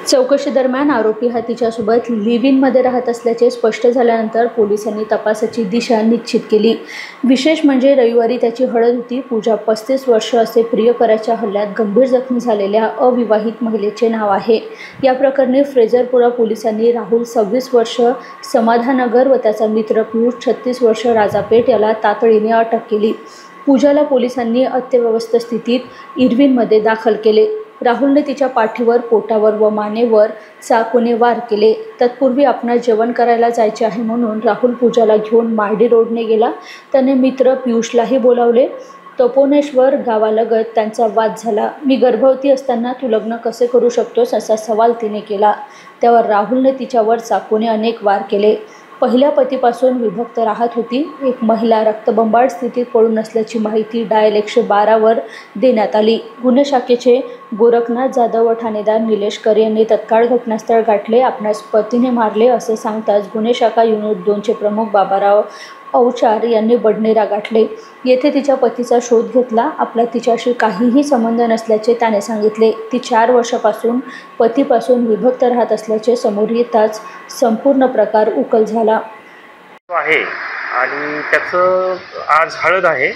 चौकशी दरम्यान आरोपी हा तिच्यासोबत लिव्ह इनमध्ये राहत असल्याचे स्पष्ट झाल्यानंतर पोलिसांनी तपासाची दिशा निश्चित केली। विशेष म्हणजे रविवारी त्याची हळद होती। पूजा 35 वर्ष असे प्रियकराच्या हल्ल्यात गंभीर जखमी झालेल्या अविवाहित महिलेचे नाव आहे। या प्रकरणी फ्रेझरपुरा पोलिसांनी राहुल 26 वर्ष समाधानगर व त्याचा मित्र पियुष 36 वर्ष राजापेठ याला तातडीने अटक केली। पूजाला पोलिसांनी अत्यवस्थ स्थितीत इरविनमध्ये दाखल केले। राहुलने तिच्या पाठीवर, पोटावर व मानेवर चाकूने वार केले। तत्पूर्वी आपणास जेवण करायला जायचे आहे म्हणून राहुल पूजाला घेऊन मार्डी रोडने गेला। त्याने मित्र पियुषलाही बोलावले। तपोनेश्वर गावालगत त्यांचा वाद झाला। मी गर्भवती असताना तू लग्न कसे करू शकतोस असा सवाल तिने केला। त्यावर राहुलने तिच्यावर चाकूने अनेक वार केले। पहिल्या पतीपासून विभक्त राहत होती। एक महिला रक्तबंबाळ स्थितीत पडून असल्याची माहिती डायल 112 वर देण्यात आली। गुन्हे शाखेचे गोरखनाथ जाधव व ठाणेदार निलेश कर यांनी तत्काळ घटनास्थळ गाठले। आपणास पतीने मारले असे सांगताच गुन्हे शाखा युनिट 2 चे प्रमुख बाबाराव अवचार यांनी बडनेरा गाठले। येथे तिच्या पतीचा शोध घेतला। आपला तिच्याशी काहीही संबंध नसल्याचे त्याने सांगितले। ती 4 वर्षापासून पतीपासून विभक्त राहत असल्याचे समोर येताच संपूर्ण प्रकार उकल झाला आहे आणि त्याचं आज हळद आहे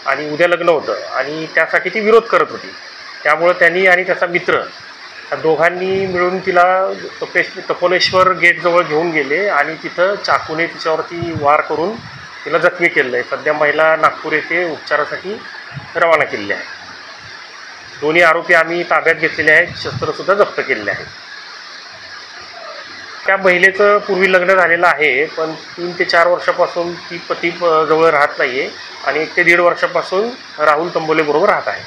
आणि उद्या लग्न होतं आणि त्यासाठी ती विरोध करत होती। त्यामुळे त्यांनी आणि त्याचा मित्र दोघांनी मिळून तिला तपोनेश्वर गेटजवळ घेऊन गेले आणि तिथं चाकूने तिच्यावरती वार करून तिला जखमी केलं आहे। सध्या महिला नागपूर येथे उपचारासाठी रवाना केलेली आहे। दोन्ही आरोपी आम्ही ताब्यात घेतलेले आहेत। शस्त्रसुद्धा जप्त केलेले आहेत। त्या महिलेचं पूर्वी लग्न झालेलं आहे, पण 3 ते 4 वर्षापासून ती पती जवळ राहत नाही आहे आणि 1 ते 1.5 वर्षापासून राहुल तंबोलेबरोबर राहत आहे।